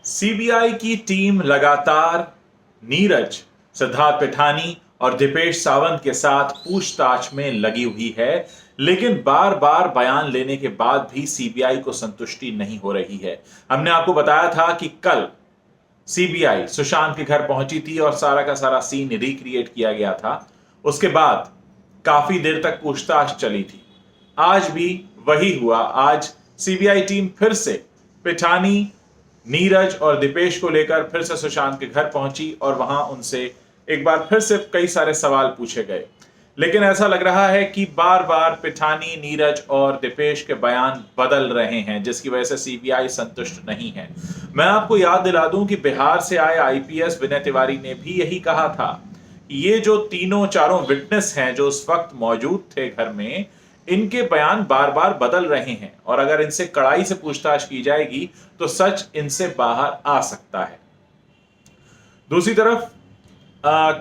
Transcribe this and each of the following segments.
CBI की team लगातार नीरज, सिद्धार्थ पिठानी और दीपेश सावंत के साथ पूछताछ में लगी हुई है, लेकिन बार बार बयान लेने के बाद भी सीबीआई को संतुष्टि नहीं हो रही है। हमने आपको बताया था कि कल सीबीआई सुशांत के घर पहुंची थी और सारा का सारा सीन रिक्रिएट किया गया था। उसके बाद काफी देर तक पूछताछ चली थी। आज भी वही हुआ। आज सीबीआई टीम फिर से पिठानी, नीरज और दीपेश को लेकर फिर से सुशांत के घर पहुंची और वहां उनसे एक बार फिर से कई सारे सवाल पूछे गए। लेकिन ऐसा लग रहा है कि बार बार पिठानी, नीरज और दीपेश के बयान बदल रहे हैं, जिसकी वजह से सीबीआई संतुष्ट नहीं है। मैं आपको याद दिला दूं कि बिहार से आए आईपीएस विनय तिवारी ने भी यही कहा था कि ये जो तीनों चारों विटनेस हैं जो उस वक्त मौजूद थे घर में, इनके बयान बार बार बदल रहे हैं और अगर इनसे कड़ाई से पूछताछ की जाएगी तो सच इनसे बाहर आ सकता है। दूसरी तरफ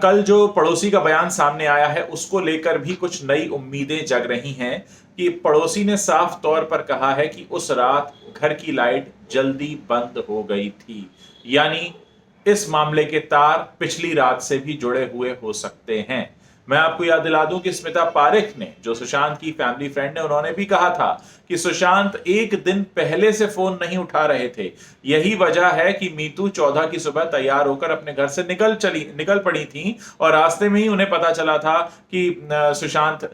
कल जो पड़ोसी का बयान सामने आया है उसको लेकर भी कुछ नई उम्मीदें जग रही हैं कि पड़ोसी ने साफ तौर पर कहा है कि उस रात घर की लाइट जल्दी बंद हो गई थी, यानी इस मामले के तार पिछली रात से भी जुड़े हुए हो सकते हैं। मैं आपको याद दिला दूं कि स्मिता पारेख ने, जो सुशांत की फैमिली फ्रेंड है, उन्होंने भी कहा था कि सुशांत एक दिन पहले से फोन नहीं उठा रहे थे। यही वजह है कि मीतू 14 की सुबह तैयार होकर अपने घर से निकल पड़ी थी और रास्ते में ही उन्हें पता चला था कि सुशांत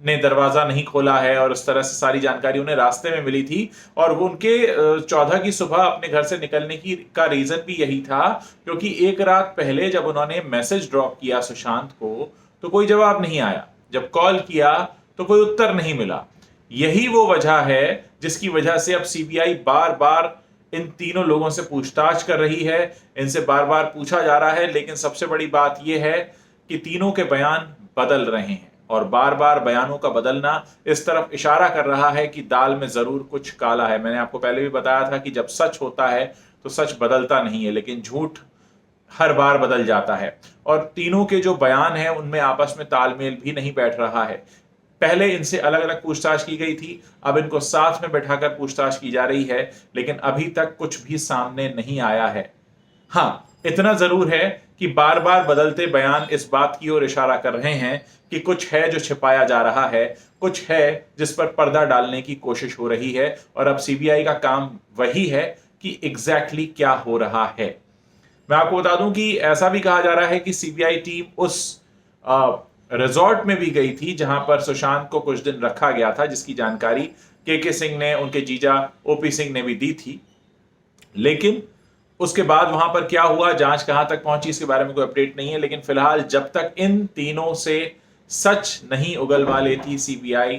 ने दरवाजा नहीं खोला है और उस तरह से सारी जानकारी उन्हें रास्ते में मिली थी। और वो उनके 14 की सुबह अपने घर से निकलने का रीजन भी यही था, क्योंकि एक रात पहले जब उन्होंने मैसेज ड्रॉप किया सुशांत को तो कोई जवाब नहीं आया, जब कॉल किया तो कोई उत्तर नहीं मिला। यही वो वजह है जिसकी वजह से अब सीबीआई बार बार इन तीनों लोगों से पूछताछ कर रही है, इनसे बार बार पूछा जा रहा है। लेकिन सबसे बड़ी बात यह है कि तीनों के बयान बदल रहे हैं और बार बार बयानों का बदलना इस तरफ इशारा कर रहा है कि दाल में जरूर कुछ काला है। मैंने आपको पहले भी बताया था कि जब सच होता है तो सच बदलता नहीं है, लेकिन झूठ हर बार बदल जाता है। और तीनों के जो बयान हैं उनमें आपस में तालमेल भी नहीं बैठ रहा है। पहले इनसे अलग अलग पूछताछ की गई थी, अब इनको साथ में बैठाकर पूछताछ की जा रही है, लेकिन अभी तक कुछ भी सामने नहीं आया है। हाँ, इतना जरूर है कि बार बार बदलते बयान इस बात की ओर इशारा कर रहे हैं कि कुछ है जो छिपाया जा रहा है, कुछ है जिस पर पर्दा डालने की कोशिश हो रही है। और अब सीबीआई का काम वही है कि एग्जैक्टली क्या हो रहा है। मैं आपको बता दूं कि ऐसा भी कहा जा रहा है कि सीबीआई टीम उस रिजॉर्ट में भी गई थी जहां पर सुशांत को कुछ दिन रखा गया था, जिसकी जानकारी के सिंह ने, उनके जीजा ओपी सिंह ने भी दी थी। लेकिन उसके बाद वहां पर क्या हुआ, जांच कहां तक पहुंची, इसके बारे में कोई अपडेट नहीं है। लेकिन फिलहाल जब तक इन तीनों से सच नहीं उगलवा लेती सीबीआई,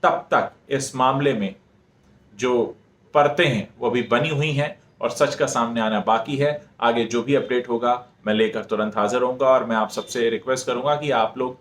तब तक इस मामले में जो परतें हैं वो भी बनी हुई हैं और सच का सामने आना बाकी है। आगे जो भी अपडेट होगा मैं लेकर तुरंत हाजिर होऊंगा। और मैं आप सबसे रिक्वेस्ट करूंगा कि आप लोग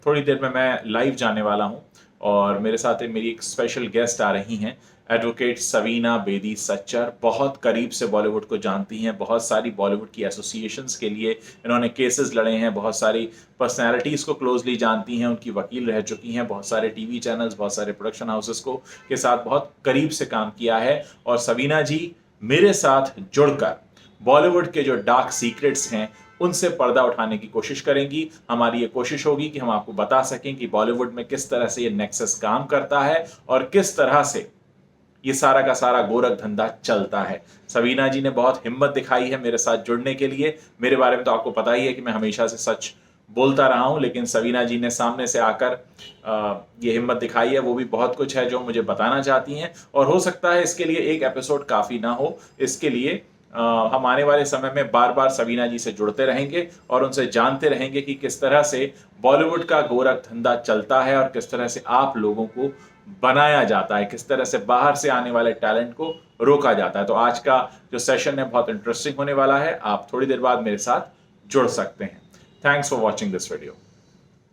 थोड़ी देर में मैं लाइव जाने वाला हूं और मेरे साथ मेरी एक स्पेशल गेस्ट आ रही हैं, एडवोकेट सवीना बेदी सच्चर। बहुत करीब से बॉलीवुड को जानती हैं, बहुत सारी बॉलीवुड की एसोसिएशंस के लिए इन्होंने केसेस लड़े हैं, बहुत सारी पर्सनैलिटीज़ को क्लोजली जानती हैं, उनकी वकील रह चुकी हैं, बहुत सारे टीवी चैनल्स, बहुत सारे प्रोडक्शन हाउसेस को के साथ बहुत करीब से काम किया है। और सवीना जी मेरे साथ जुड़कर बॉलीवुड के जो डार्क सीक्रेट्स हैं उनसे पर्दा उठाने की कोशिश करेंगी। हमारी ये कोशिश होगी कि हम आपको बता सकें कि बॉलीवुड में किस तरह से ये नेक्सस काम करता है और किस तरह से ये सारा का सारा गोरख धंधा चलता है। सवीना जी ने बहुत हिम्मत दिखाई है मेरे साथ जुड़ने के लिए। मेरे बारे में तो आपको पता ही है कि मैं हमेशा से सच बोलता रहा हूं, लेकिन सवीना जी ने सामने से आकर ये हिम्मत दिखाई है। वो भी बहुत कुछ है जो मुझे बताना चाहती हैं और हो सकता है इसके लिए एक एपिसोड काफ़ी ना हो। इसके लिए हम आने वाले समय में बार बार सवीना जी से जुड़ते रहेंगे और उनसे जानते रहेंगे कि किस तरह से बॉलीवुड का गोरख धंधा चलता है और किस तरह से आप लोगों को बनाया जाता है, किस तरह से बाहर से आने वाले टैलेंट को रोका जाता है। तो आज का जो सेशन है बहुत इंटरेस्टिंग होने वाला है। आप थोड़ी देर बाद मेरे साथ जुड़ सकते हैं। Thanks for watching this video.